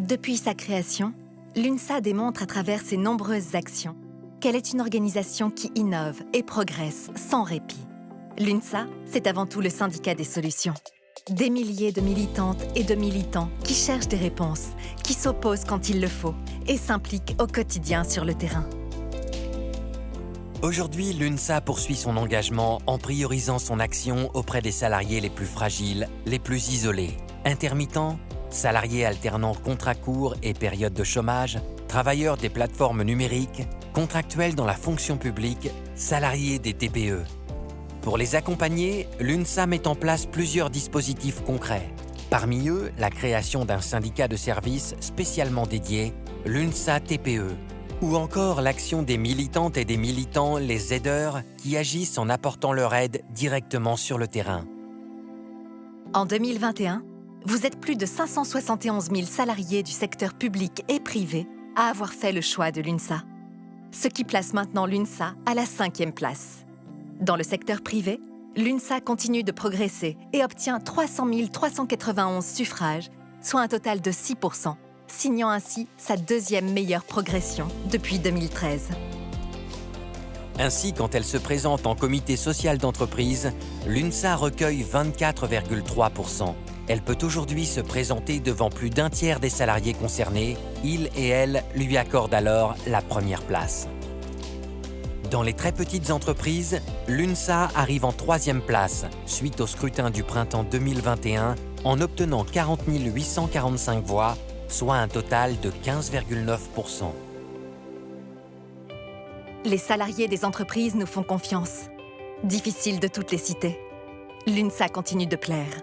Depuis sa création, l'UNSA démontre à travers ses nombreuses actions qu'elle est une organisation qui innove et progresse sans répit. L'UNSA, c'est avant tout le syndicat des solutions. Des milliers de militantes et de militants qui cherchent des réponses, qui s'opposent quand il le faut et s'impliquent au quotidien sur le terrain. Aujourd'hui, l'UNSA poursuit son engagement en priorisant son action auprès des salariés les plus fragiles, les plus isolés, intermittents, salariés alternant contrats courts et périodes de chômage, travailleurs des plateformes numériques, contractuels dans la fonction publique, salariés des TPE. Pour les accompagner, l'UNSA met en place plusieurs dispositifs concrets. Parmi eux, la création d'un syndicat de services spécialement dédié, l'UNSA TPE, ou encore l'action des militantes et des militants, les aideurs, qui agissent en apportant leur aide directement sur le terrain. En 2021, vous êtes plus de 571 000 salariés du secteur public et privé à avoir fait le choix de l'UNSA, ce qui place maintenant l'UNSA à la 5e place. Dans le secteur privé, l'UNSA continue de progresser et obtient 300 391 suffrages, soit un total de 6%, signant ainsi sa 2e meilleure progression depuis 2013. Ainsi, quand elle se présente en comité social d'entreprise, l'UNSA recueille 24,3%. Elle peut aujourd'hui se présenter devant plus d'un tiers des salariés concernés. Ils et elles lui accordent alors la première place. Dans les très petites entreprises, l'UNSA arrive en 3e place, suite au scrutin du printemps 2021, en obtenant 40 845 voix, soit un total de 15,9%. Les salariés des entreprises nous font confiance. Difficile de toutes les citer. L'UNSA continue de plaire.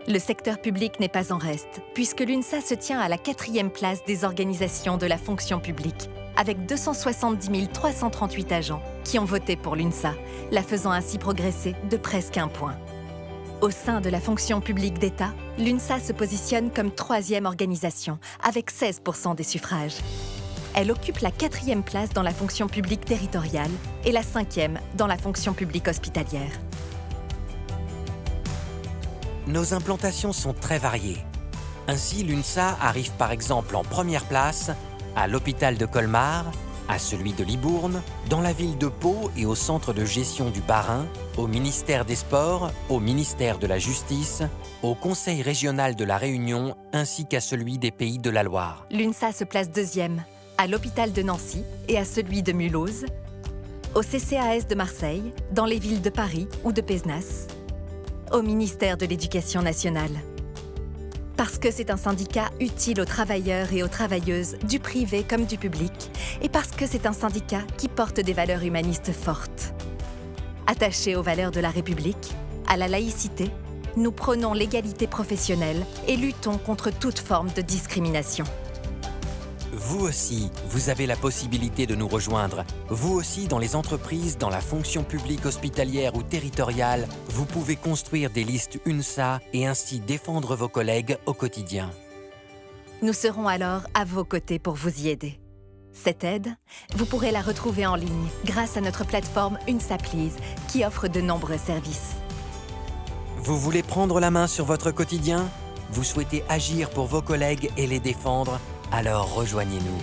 Le secteur public n'est pas en reste, puisque l'UNSA se tient à la 4e place des organisations de la fonction publique, avec 270 338 agents qui ont voté pour l'UNSA, la faisant ainsi progresser de presque 1 point. Au sein de la fonction publique d'État, l'UNSA se positionne comme 3e organisation, avec 16% des suffrages. Elle occupe la 4e place dans la fonction publique territoriale et la 5e dans la fonction publique hospitalière. Nos implantations sont très variées. Ainsi, l'UNSA arrive par exemple en première place à l'hôpital de Colmar, à celui de Libourne, dans la ville de Pau et au centre de gestion du Bas-Rhin, au ministère des Sports, au ministère de la Justice, au Conseil régional de la Réunion ainsi qu'à celui des Pays de la Loire. L'UNSA se place 2e à l'hôpital de Nancy et à celui de Mulhouse, au CCAS de Marseille, dans les villes de Paris ou de Pézenas, au ministère de l'Éducation nationale. Parce que c'est un syndicat utile aux travailleurs et aux travailleuses, du privé comme du public, et parce que c'est un syndicat qui porte des valeurs humanistes fortes. Attachés aux valeurs de la République, à la laïcité, nous prônons l'égalité professionnelle et luttons contre toute forme de discrimination. Vous aussi, vous avez la possibilité de nous rejoindre. Vous aussi, dans les entreprises, dans la fonction publique hospitalière ou territoriale, vous pouvez construire des listes UNSA et ainsi défendre vos collègues au quotidien. Nous serons alors à vos côtés pour vous y aider. Cette aide, vous pourrez la retrouver en ligne grâce à notre plateforme UNSA Please qui offre de nombreux services. Vous voulez prendre la main sur votre quotidien ? Vous souhaitez agir pour vos collègues et les défendre ? Alors rejoignez-nous.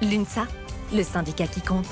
L'UNSA, le syndicat qui compte.